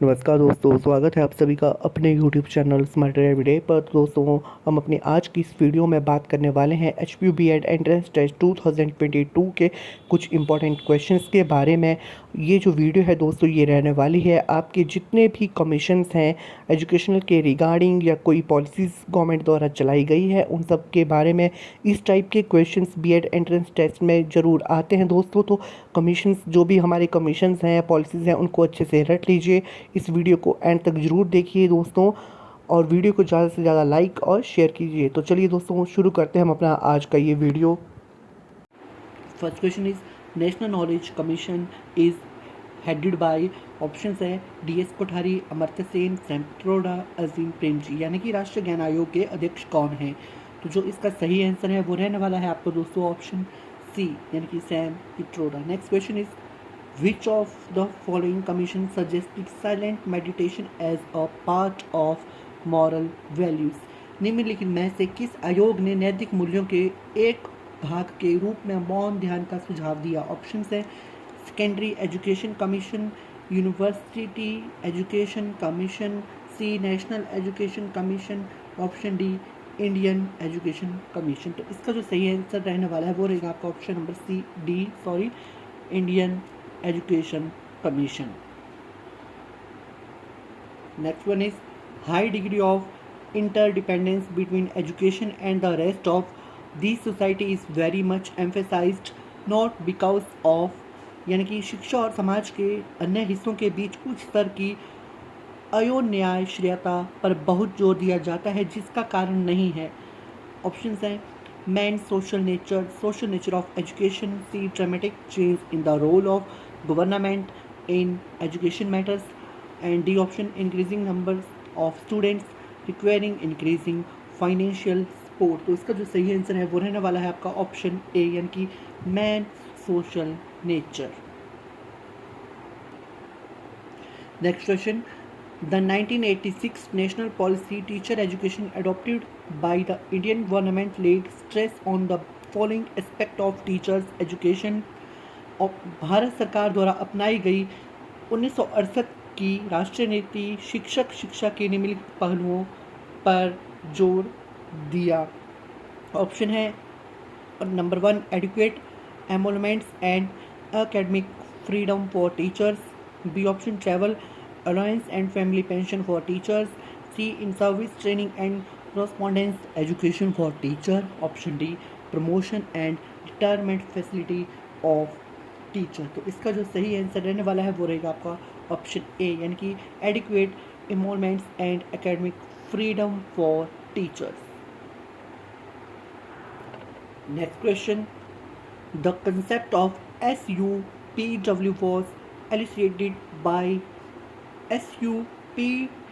नमस्कार दोस्तों, स्वागत है आप सभी का अपने YouTube चैनल स्मार्ट एवरीडे पर। दोस्तों, हम अपनी आज की इस वीडियो में बात करने वाले हैं HP BEd एंट्रेंस टेस्ट 2022 के कुछ इंपॉर्टेंट क्वेश्चंस के बारे में। ये जो वीडियो है दोस्तों, ये रहने वाली है आपके जितने भी कमीशंस हैं एजुकेशनल के रिगार्डिंग या कोई पॉलिसीज़ गवर्नमेंट द्वारा चलाई गई है, उन सब के बारे में इस टाइप के क्वेश्चंस BEd एंट्रेंस टेस्ट में ज़रूर आते हैं दोस्तों। तो कमीशंस, जो भी हमारे कमीशंस हैं, पॉलिसीज़ हैं, उनको अच्छे से रट लीजिए। इस वीडियो को एंड तक ज़रूर देखिए दोस्तों, और वीडियो को ज़्यादा से ज़्यादा लाइक और शेयर कीजिए। तो चलिए दोस्तों, शुरू करते हैं हम अपना आज का ये video. First question is national knowledge commission is headed by, option है DS कोठारी, अमर्त्य सेन, सैम पित्रोदा, अजीम प्रेमजी। यानी कि राष्ट्रीय ज्ञान आयोग के अध्यक्ष कौन हैं? तो जो इसका सही आंसर है वो रहने वाला है आपको दोस्तों ऑप्शन सी, यानी कि Sam Pitroda. Next question is Which of the following commission suggested silent meditation as a part of moral values? निम्नलिखित में से किस आयोग ने नैतिक मूल्यों के एक भाग के रूप में मौन ध्यान का सुझाव दिया? ऑप्शन है secondary education commission, university education commission, C national education commission, option D Indian education commission. तो इसका जो सही आंसर रहने वाला है वो रहेगा आपका option number C D sorry Indian Education Commission. Next one is high degree of interdependence between education and the rest of the society is very much emphasized not because of, यानी कि शिक्षा और समाज के अन्य हिस्सों के बीच उच्च स्तर की अयोन्याश्रयता पर बहुत जोर दिया जाता है, जिसका कारण नहीं है। ऑप्शंस हैं man social nature of education, C dramatic change in the role of government in education matters, and D option increasing number of students requiring increasing financial support. तो इसका जो सही आंसर है वो रहने वाला है आपका ऑप्शन ए, यानी कि man social nature. Next question, The 1986 National Policy Teacher Education adopted by the Indian government laid stress on the following aspect of teachers education. Bharat सरकार द्वारा अपनाई गई 1968 की राष्ट्रीय नीति शिक्षक शिक्षा के निम्नलिखित पहलुओं पर जोर दिया। ऑप्शन है number 1 adequate emoluments and academic freedom for teachers, B option travel allowance and family pension for teachers, C in service training and correspondence education for teacher, option D promotion and retirement facility of teacher। तो इसका जो सही answer रहने वाला है वो रहेगा आपका ऑप्शन ए, यानी कि adequate emoluments and academic freedom for teachers। Next question, the concept of SUPW was elucidated by SUPW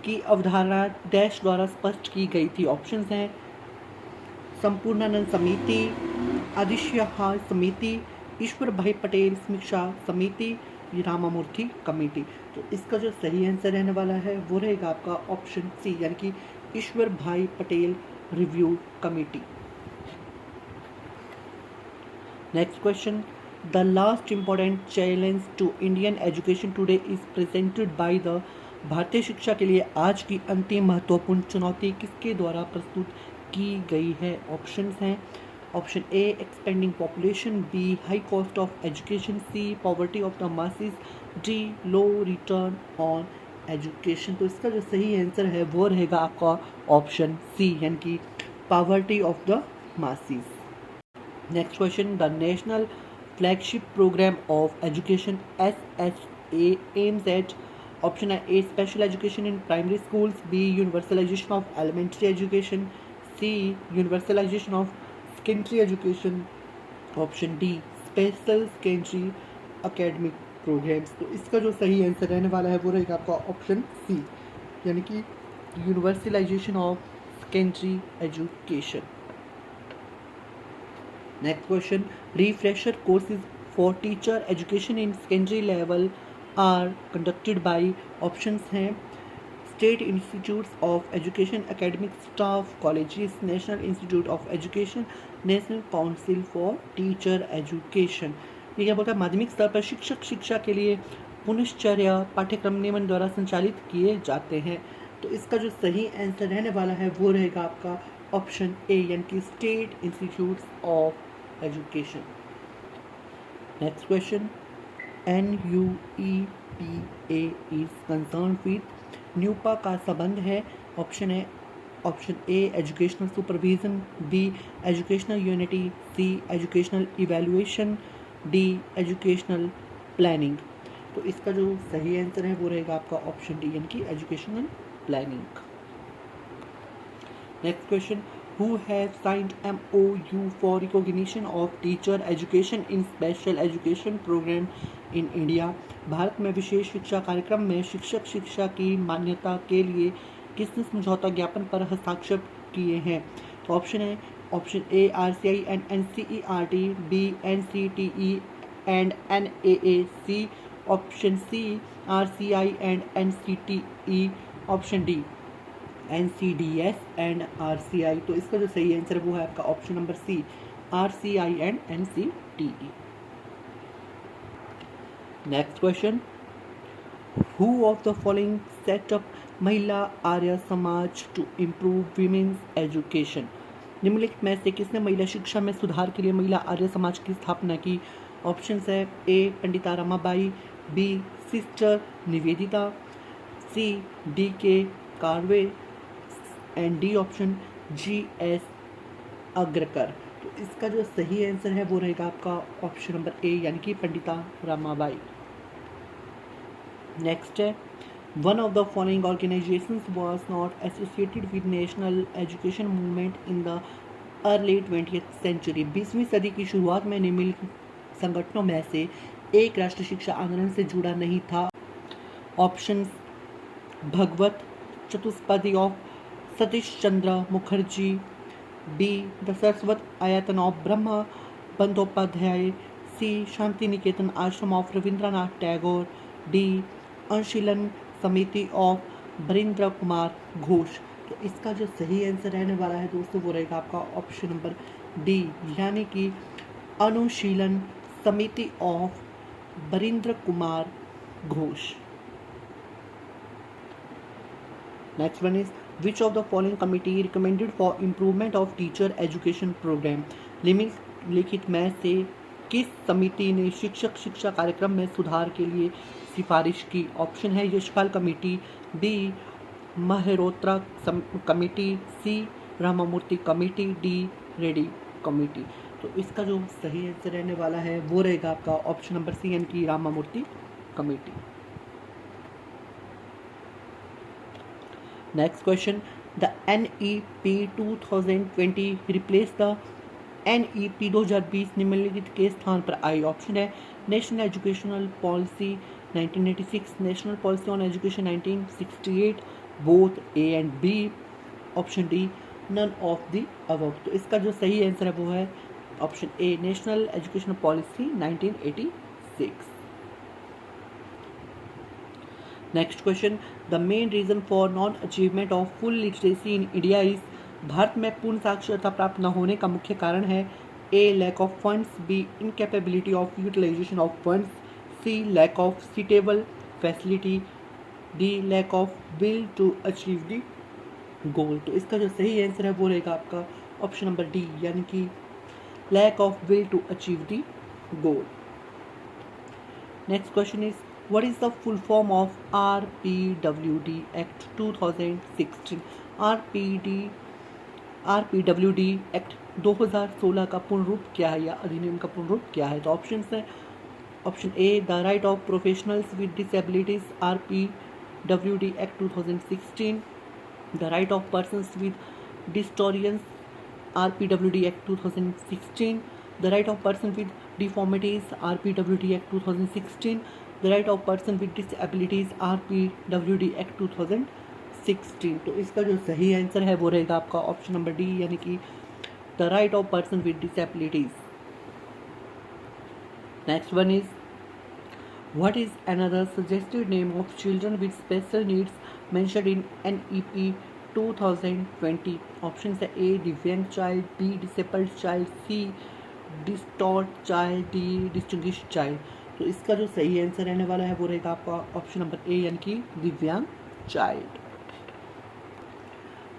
की अवधारणा डैश द्वारा स्पष्ट की गई थी। ऑप्शंस हैं संपूर्णानंद समिति, आदिश्य समिति, ईश्वर भाई पटेल समीक्षा समिति, रामामूर्ति कमेटी। तो इसका जो सही आंसर रहने वाला है वो रहेगा आपका ऑप्शन सी, यानी कि ईश्वर भाई Patel review committee. Next question, The last important challenge to Indian education today is presented by the भारतीय शिक्षा के लिए आज की अंतिम महत्वपूर्ण चुनौती किसके द्वारा प्रस्तुत की गई है? ऑप्शंस हैं option A expanding population, B high cost of education, C poverty of the masses, D low return on education. तो इसका जो सही आंसर है वो रहेगा आपका ऑप्शन सी, यानी कि poverty of the masses. Next question, the national flagship program of education SHA aims at, option A special education in primary schools, B universalization of elementary education, C universalization of secondary education, option D special secondary academic programs। तो इसका जो सही answer रहने वाला है वो रहेगा आपका ऑप्शन सी, यानी कि universalization of secondary education। Next question, refresher courses for teacher education in secondary level are conducted by, options हैं State Institutes of Education, academic staff, colleges, National Institute of Education, National Council for Teacher Education। ये क्या बोलता है? माध्यमिक स्तर पर शिक्षक शिक्षा के लिए पुनश्चर्या पाठ्यक्रम नियमन द्वारा संचालित किए जाते हैं। तो इसका जो सही आंसर रहने वाला है वो रहेगा आपका ऑप्शन ए, यानी कि state institutes of education. Next question, NUEPA is concern with NUEPA का संबंध है। ऑप्शन है option A educational supervision, B educational unity, C educational evaluation, D educational planning. तो इसका जो सही आंसर है वो रहेगा आपका ऑप्शन डी, यानी कि educational planning. Next question, who have signed MOU for recognition of teacher education in special education program in India। Bharat में विशेष शिक्षा कार्यक्रम में शिक्षक शिक्षा की मान्यता के लिए किसने समझौता ज्ञापन पर हस्ताक्षर किए हैं। तो ऑप्शन है option A RCI and NCERT, B NCTE and NAAC, option C RCI and NCTE, option D NCDS and RCI। तो इसका जो सही आंसर है वो है आपका option number C, RCI and NCTE। Next question, who of the following set up Mahila Arya समाज to improve women's education. निम्नलिखित में से किसने महिला शिक्षा में सुधार के लिए महिला आर्य समाज की स्थापना की। ऑप्शन है A Pandita Ramabai, B sister Nivedita, C DK Karve and D option GS Agarkar. तो इसका जो सही आंसर है वो रहेगा आपका ऑप्शन नंबर ए, यानी कि पंडिता रमाबाई। नेक्स्ट है, one of the following organisations was not associated with national education movement in the early 20th century. 20वीं सदी की शुरुआत में निम्नलिखित संगठनों में से एक राष्ट्र शिक्षा आंदोलन से जुड़ा नहीं था। Option Bhagavat Chatushpadi of Satish Chandra Mukherjee, B the Saraswat Ayatan of ब्रह्म बंदोपाध्याय, सी शांति निकेतन आश्रम of Rabindranath Tagore, D Anushilan Samiti of Barindra Kumar Ghosh. तो इसका जो सही आंसर रहने वाला है दोस्तों वो रहेगा आपका ऑप्शन नंबर डी, यानी कि Anushilan Samiti of Barindra Kumar Ghosh. Next one is which of the following committee recommended for improvement of teacher education program। निम्नलिखित में से किस समिति ने शिक्षक शिक्षा कार्यक्रम में सुधार के लिए सिफारिश की। ऑप्शन है Yashpal committee, B Mehrotra committee, C Ramamurti committee, D Reddy committee. तो इसका जो सही आंसर रहने वाला है वो रहेगा आपका ऑप्शन नंबर सी, यानी कि Ramamurthy committee. Next question, the NEP 2020 replace the NEP 2020 निम्नलिखित के स्थान पर आई। ऑप्शन है national educational policy 1986, national policy on education 1968, both A and B, option D none of the above. तो इसका जो सही आंसर है वो है option A, national educational policy 1986। Next question, the main reason for non achievement of full literacy in India is. Bharat में पूर्ण साक्षरता प्राप्त न होने का मुख्य कारण है A lack of funds, B incapability of utilization of funds, C lack of suitable facility, D lack of will to achieve the goal. तो इसका जो सही आंसर है वो रहेगा आपका ऑप्शन नंबर डी, यानी कि lack of will to achieve the goal. Next question is what is the full form of RPWD Act 2016। RPWD Act 2016 का पूर्ण रूप क्या है या अधिनियम का पूर्ण रूप क्या है। तो ऑप्शन है option A the right of professionals with disabilities RPWD Act 2016, the right of persons with distortions RPWD Act 2016, the right of person with deformities RPWD Act 2016, the right of person with disabilities RPWD Act 2016। तो इसका जो सही answer है वो रहेगा आपका option number D, यानी कि the right of person with disabilities. Next one is what is another suggested name of children with special needs mentioned in NEP 2020। Option है A divyang child, B disabled child, C distort child, D distinguished child. तो इसका जो सही answer रहने वाला है वो रहेगा आपका ऑप्शन नंबर ए यानी कि दिव्यांग child.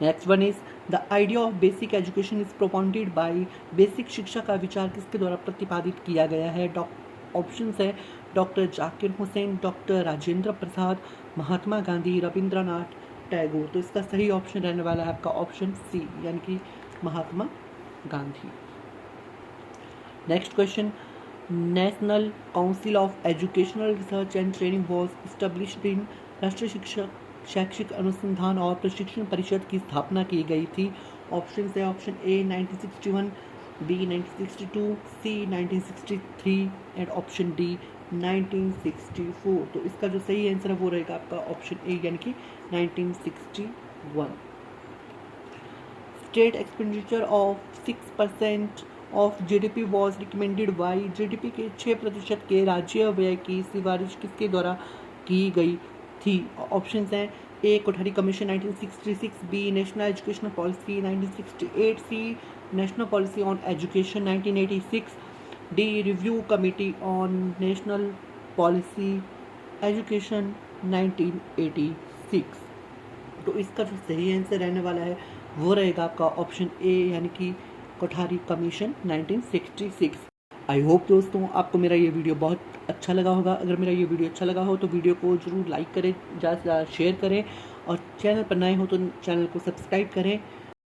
Next one is the idea of basic education is propounded bye, basic शिक्षा का विचार किसके द्वारा प्रतिपादित किया गया है? ऑप्शन है डॉक्टर जाकिर हुसैन, डॉक्टर राजेंद्र प्रसाद, महात्मा गांधी, रविंद्रनाथ टैगोर। तो इसका सही ऑप्शन रहने वाला है आपका ऑप्शन सी यानी कि Mahatma Gandhi. Next question, national council of educational research and training was established in, राष्ट्रीय शिक्षा शैक्षिक अनुसंधान और प्रशिक्षण परिषद की स्थापना की गई थी। ऑप्शन है option A 1961, B 1962, C 1963 and option D 1964। तो इसका जो सही आंसर है वो रहेगा आपका ऑप्शन ए यानी कि 1961। State expenditure of 6% of GDP was recommended by, GDP के 6% के राज्य व्यय की सिफारिश किसके द्वारा की गई थी? ऑप्शंस हैं A Kothari commission 1966, B national educational policy 1968, C national policy on education 1986, D review committee on national policy education 1986। तो इसका जो सही आंसर रहने वाला है वो रहेगा आपका ऑप्शन ए यानी कि कोठारी कमीशन 1966। आई होप दोस्तों आपको मेरा ये वीडियो बहुत अच्छा लगा होगा। अगर मेरा ये वीडियो अच्छा लगा हो तो वीडियो को ज़रूर लाइक करें, ज़्यादा से ज़्यादा शेयर करें और चैनल पर नए हो तो चैनल को सब्सक्राइब करें।